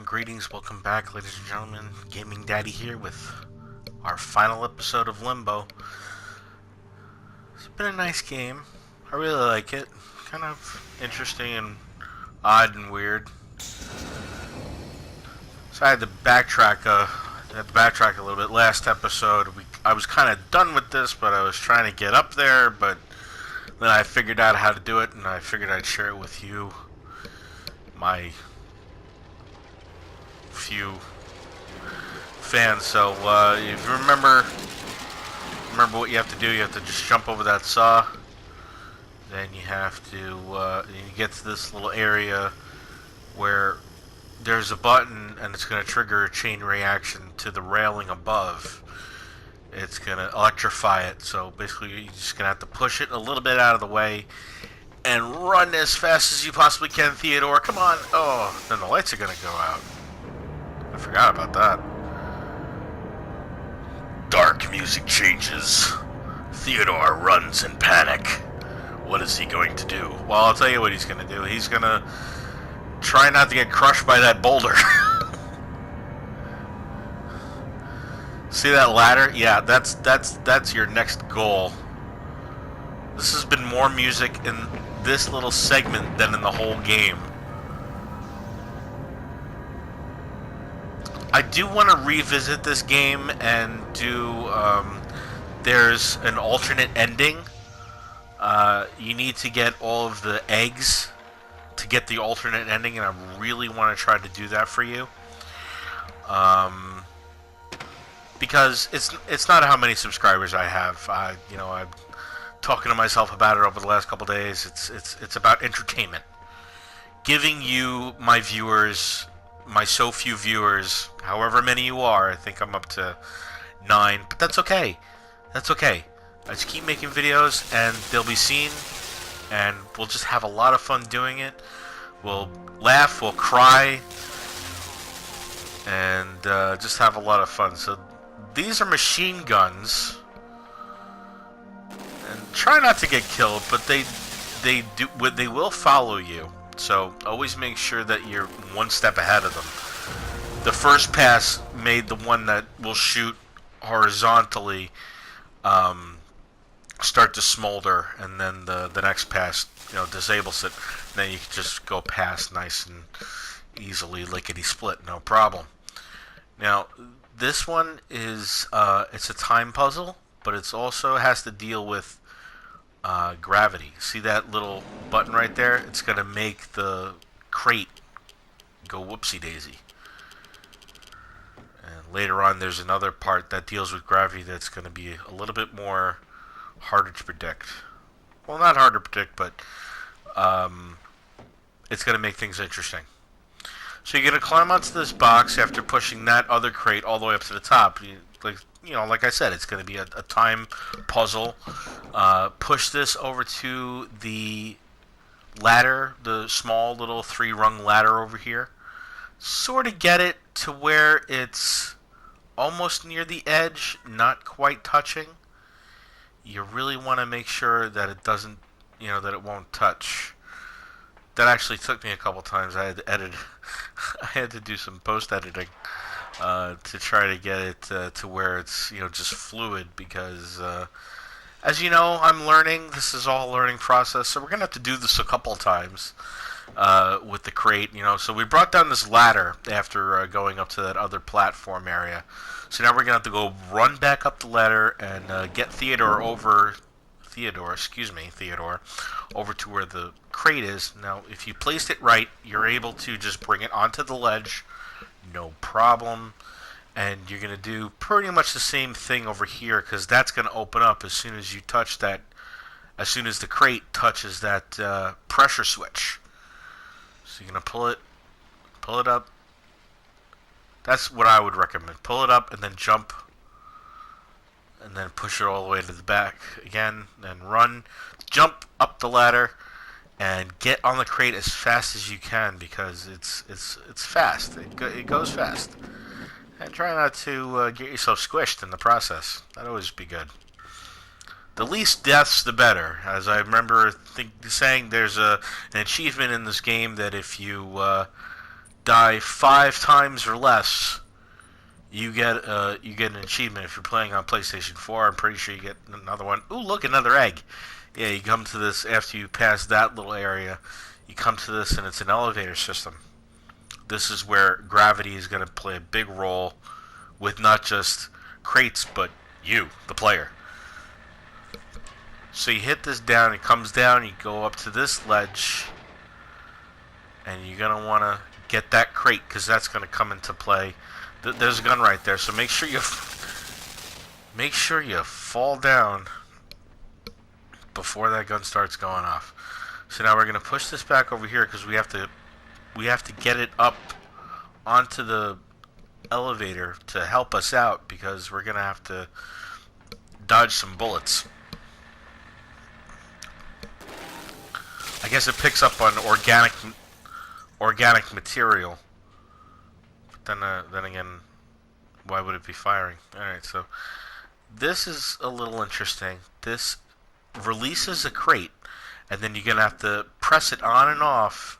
greetings, welcome back, ladies and gentlemen. Gaming Daddy here with our final episode of Limbo. It's been a nice game. I really like it. Kind of interesting and odd and weird. So I had to backtrack. A little bit. Last episode, I was kind of done with this, but I was trying to get up there. But then I figured out how to do it, and I figured I'd share it with you, my few fans. So if you remember what you have to do. You have to just jump over that saw. Then you have to you get to this little area where there's a button, and it's going to trigger a chain reaction to the railing above. It's going to electrify it. So basically, you're just going to have to push it a little bit out of the way and run as fast as you possibly can, Theodore. Come on. Oh, then the lights are going to go out. I forgot about that. Dark music changes. Theodore runs in panic. What is he going to do? Well, I'll tell you what he's going to do. He's going to try not to get crushed by that boulder. See that ladder? Yeah, that's your next goal. This has been more music in this little segment than in the whole game. I do want to revisit this game and do, there's an alternate ending. You need to get all of the eggs to get the alternate ending, and I really want to try to do that for you. Because it's not how many subscribers I have. I'm talking to myself about it over the last couple days. It's about entertainment, giving you, my viewers, my so few viewers, however many you are. I think I'm up to 9, but that's okay. That's okay. I just keep making videos, and they'll be seen, and we'll just have a lot of fun doing it. We'll laugh, we'll cry, and just have a lot of fun. So these are machine guns, and try not to get killed, but they will follow you. So always make sure that you're one step ahead of them. The first pass made the one that will shoot horizontally start to smolder, and then the next pass disables it. And then you can just go past nice and easily, lickety split, no problem. Now this one is it's a time puzzle, but it's also has to deal with gravity. See that little button right there? It's going to make the crate go whoopsie daisy. And later on there's another part that deals with gravity that's going to be a little bit more harder to predict. Well, not hard to predict, but it's going to make things interesting. So you're going to climb onto this box after pushing that other crate all the way up to the top. Like I said, it's going to be a time puzzle. Push this over to the ladder, the small little 3-rung ladder over here. Sort of get it to where it's almost near the edge, not quite touching. You really want to make sure that it doesn't, that it won't touch. That actually took me a couple times. I had to edit. I had to do some post-editing to try to get it to where it's just fluid, because as you know, I'm learning. This is all a learning process, so we're gonna have to do this a couple times with the crate. So we brought down this ladder after going up to that other platform area. So now we're gonna have to go run back up the ladder and get Theodore over to where the crate is. Now, if you placed it right, you're able to just bring it onto the ledge, no problem. And you're going to do pretty much the same thing over here, because that's going to open up as soon as you touch that, as soon as the crate touches that pressure switch. So you're going to pull it up. That's what I would recommend. Pull it up and then jump, and then push it all the way to the back again, then run, jump up the ladder, and get on the crate as fast as you can, because it's fast. It goes fast. And try not to get yourself squished in the process. That'd always be good. The least deaths, the better. As I remember saying, there's an achievement in this game that if you die 5 times or less, you get an achievement. If you're playing on PlayStation 4, I'm pretty sure you get another one. Ooh, look, another egg. Yeah, you come to this after you pass that little area. You come to this, and it's an elevator system. This is where gravity is going to play a big role with not just crates, but you, the player. So you hit this down, it comes down, you go up to this ledge, and you're going to want to get that crate, because that's going to come into play. There's a gun right there, so make sure you fall down before that gun starts going off. So now we're going to push this back over here, because we have to get it up onto the elevator to help us out, because we're going to have to dodge some bullets. I guess it picks up on organic material. But then again, why would it be firing? Alright, so this is a little interesting. This releases a crate, and then you're going to have to press it on and off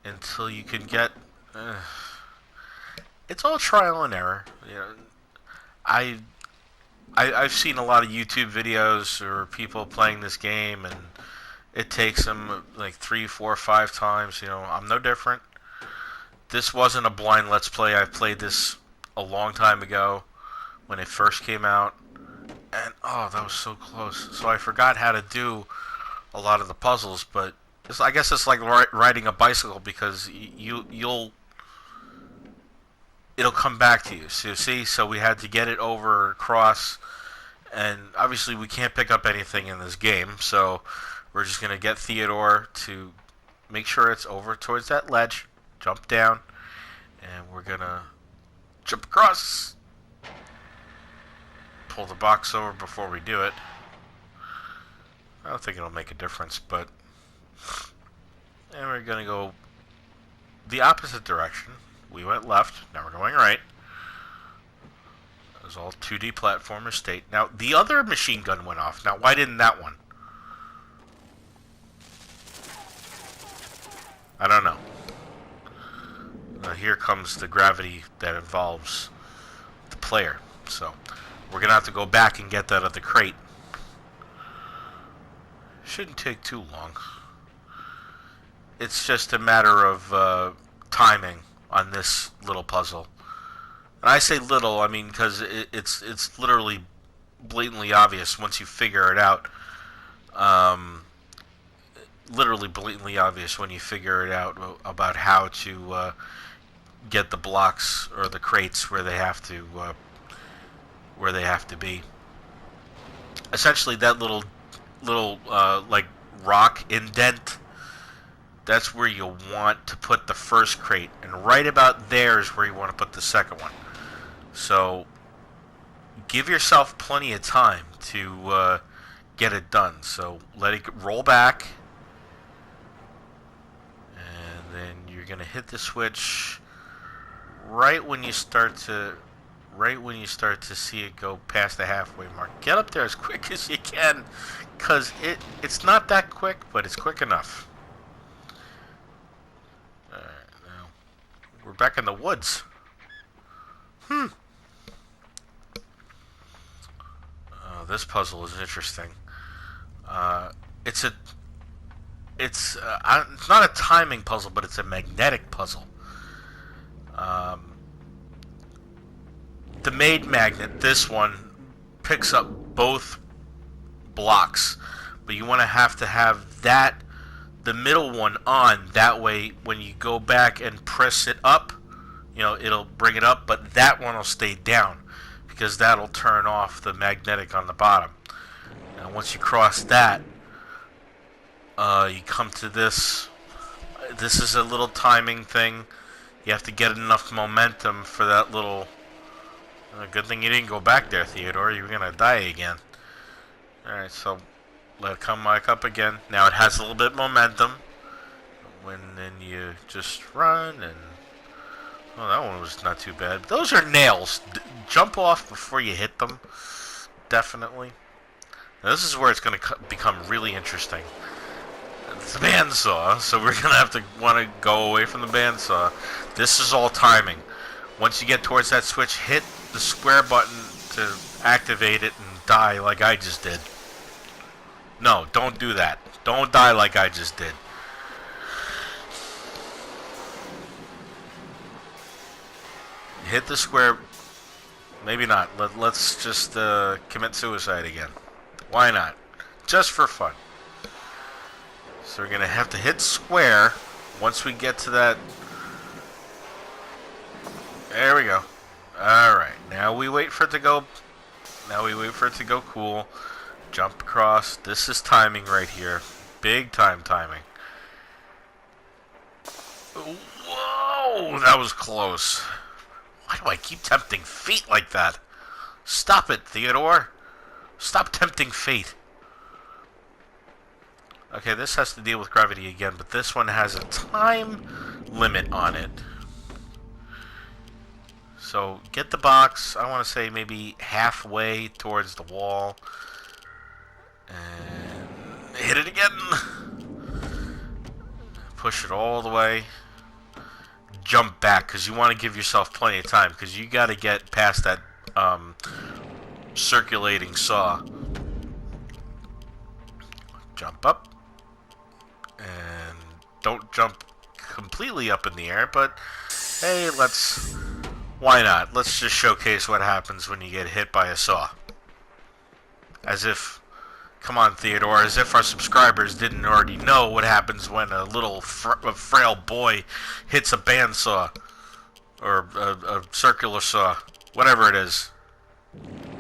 until you can get... it's all trial and error. You know, I've seen a lot of YouTube videos or people playing this game, and it takes them like 3, 4, 5 times. You know, I'm no different. This wasn't a blind Let's Play. I played this a long time ago when it first came out, and oh, that was so close. So I forgot how to do a lot of the puzzles, but I guess it's like riding a bicycle, because it'll come back to you. So see, so we had to get it over across, and obviously we can't pick up anything in this game, so we're just gonna get Theodore to make sure it's over towards that ledge, jump down, and we're gonna jump across. Pull the box over before we do it. I don't think it'll make a difference, but... And we're gonna go the opposite direction. We went left, now we're going right. It was all 2D platformer state. Now, the other machine gun went off. Now, why didn't that one? I don't know. Here comes the gravity that involves the player. So, we're going to have to go back and get that other crate. Shouldn't take too long. It's just a matter of timing on this little puzzle. And I say little, I mean, because it's literally blatantly obvious once you figure it out. Literally blatantly obvious when you figure it out about how to get the blocks or the crates where they have to be. Essentially, that little like rock indent, that's where you want to put the first crate, and right about there is where you want to put the second one. So give yourself plenty of time to get it done. So let it roll back, and then you're gonna hit the switch right when you start to see it go past the halfway mark. Get up there as quick as you can, because it's not that quick, but it's quick enough. Alright, now we're back in the woods. This puzzle is interesting. It's not a timing puzzle, but it's a magnetic puzzle. The maid magnet, this one, picks up both blocks, but you want to have that, the middle one on, that way when you go back and press it up, you know, it'll bring it up, but that one will stay down, because that'll turn off the magnetic on the bottom. And once you cross that, you come to this. This is a little timing thing. You have to get enough momentum for that little... good thing you didn't go back there, Theodore. You were going to die again. Alright, so let it come back up again. Now it has a little bit of momentum. Then you just run and... Oh, that one was not too bad. Those are nails. Jump off before you hit them. Definitely. Now, this is where it's going to become really interesting. It's a bandsaw, so we're gonna have to want to go away from the bandsaw. This is all timing. Once you get towards that switch, hit the square button to activate it and die like I just did. No, don't do that. Don't die like I just did. Hit the square. Maybe not. Let's just commit suicide again. Why not? Just for fun. So we're going to have to hit square once we get to that. There we go. Alright. Now we wait for it to go. Now we wait for it to go cool. Jump across. This is timing right here. Big time timing. Whoa! That was close. Why do I keep tempting fate like that? Stop it, Theodore. Stop tempting fate. Okay, this has to deal with gravity again, but this one has a time limit on it. So, get the box, I want to say maybe halfway towards the wall. And hit it again. Push it all the way. Jump back, because you want to give yourself plenty of time, because you got to get past that circulating saw. Jump up. And don't jump completely up in the air, but hey, why not? Let's just showcase what happens when you get hit by a saw. As if, come on Theodore, as if our subscribers didn't already know what happens when a little frail boy hits a bandsaw. Or a circular saw. Whatever it is.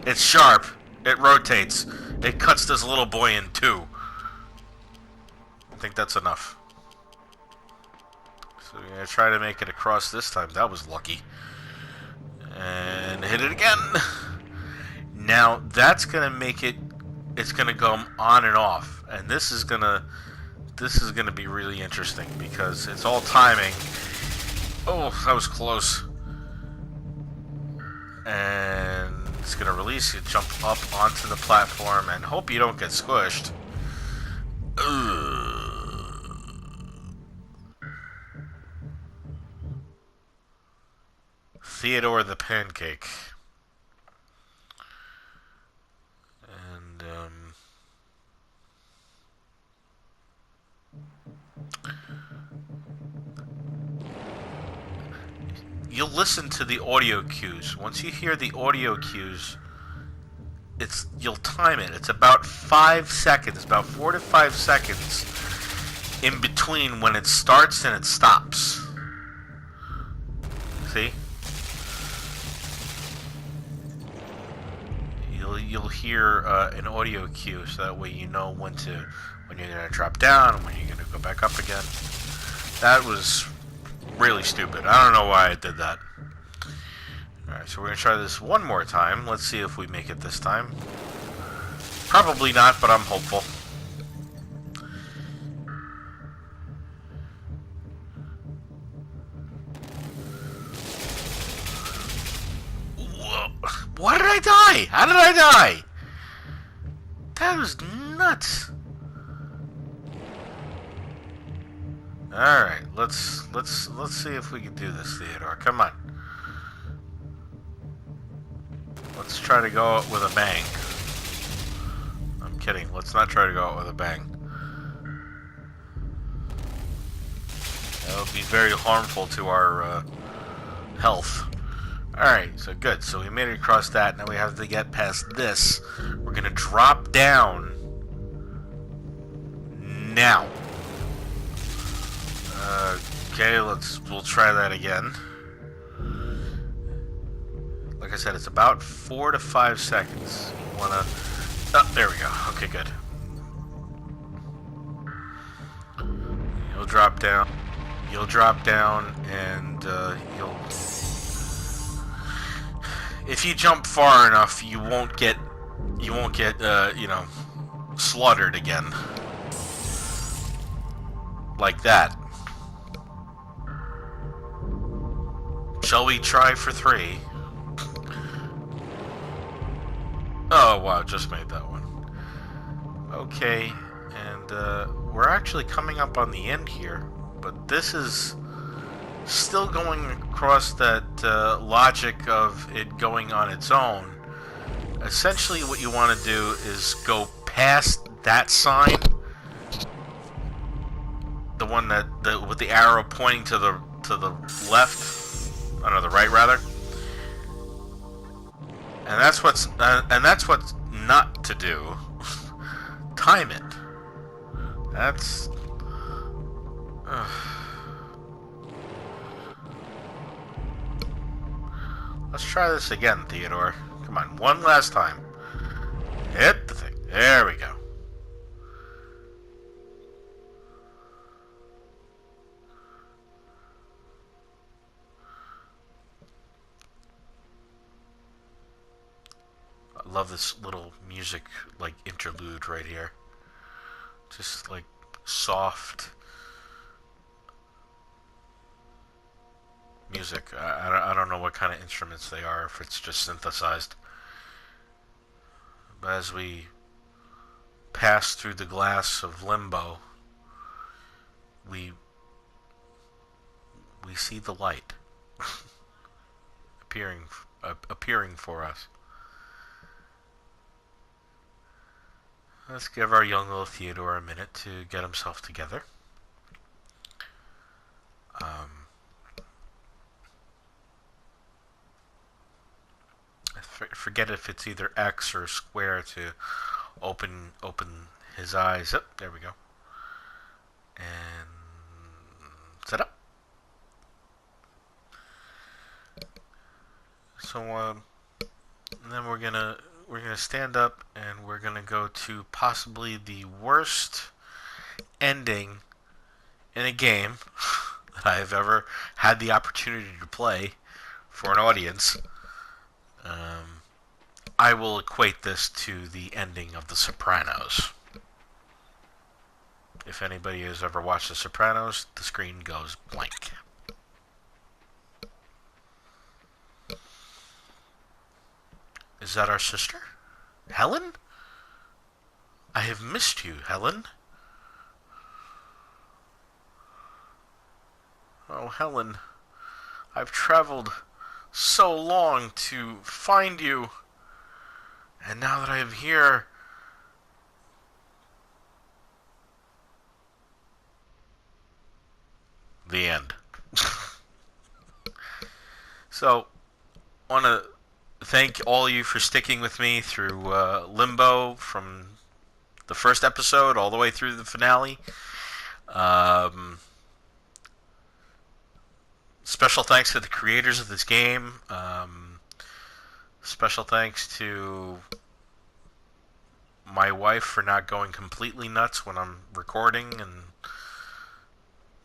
It's sharp. It rotates. It cuts this little boy in two. I think that's enough. So we're going to try to make it across this time. That was lucky. And hit it again. Now, that's going to make it... It's going to go on and off. And this is going to be really interesting because it's all timing. Oh, that was close. And it's going to release you, jump up onto the platform, and hope you don't get squished. Ugh. Theodore the Pancake. And, you'll listen to the audio cues. Once you hear the audio cues, you'll time it. It's about 5 seconds, about 4 to 5 seconds in between when it starts and it stops. See? You'll hear an audio cue, so that way you know when you're gonna drop down and when you're gonna go back up again. That was really stupid. I don't know why I did that. Alright, so we're gonna try this one more time. Let's see if we make it this time. Probably not, but I'm hopeful. Why did I die? How did I die? That was nuts. All right, let's see if we can do this, Theodore. Come on. Let's try to go out with a bang. I'm kidding. Let's not try to go out with a bang. That would be very harmful to our health. Alright, so good. So we made it across that. Now we have to get past this. We're going to drop down now. Okay, we'll try that again. Like I said, it's about 4 to 5 seconds. You want to... Oh, there we go. Okay, good. You'll drop down. You'll drop down, and you'll... If you jump far enough, you won't get, you know, slaughtered again. Like that. Shall we try for 3? Oh, wow, just made that one. Okay, and, we're actually coming up on the end here, but this is still going across that logic of it going on its own. Essentially, what you want to do is go past that sign, the one that with the arrow pointing to the left, the right rather, and that's what's not to do. Time it. That's. Let's try this again, Theodore. Come on, one last time. Hit the thing. There we go. I love this little music, like, interlude right here. Just, like, soft music. I don't know what kind of instruments they are, if it's just synthesized. But as we pass through the glass of Limbo, we see the light appearing for us. Let's give our young little Theodore a minute to get himself together. I forget if it's either X or square to open his eyes. Oh, there we go. And set up. So and then we're gonna stand up and we're gonna go to possibly the worst ending in a game that I've ever had the opportunity to play for an audience. I will equate this to the ending of The Sopranos. If anybody has ever watched The Sopranos, the screen goes blank. Is that our sister? Helen? I have missed you, Helen. Oh, Helen. I've traveled so long to find you. And now that I am here, the end. So, I want to thank all of you for sticking with me through Limbo from the first episode all the way through the finale. Special thanks to the creators of this game. Special thanks to my wife for not going completely nuts when I'm recording and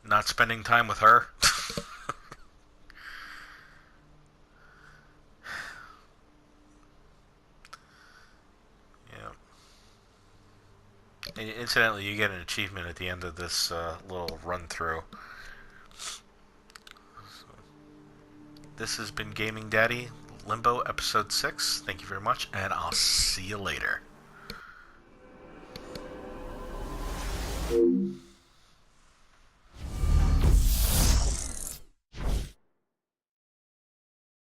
not spending time with her. Yeah. Incidentally, you get an achievement at the end of this little run-through. This has been Gaming Daddy, Limbo, Episode 6. Thank you very much, and I'll see you later.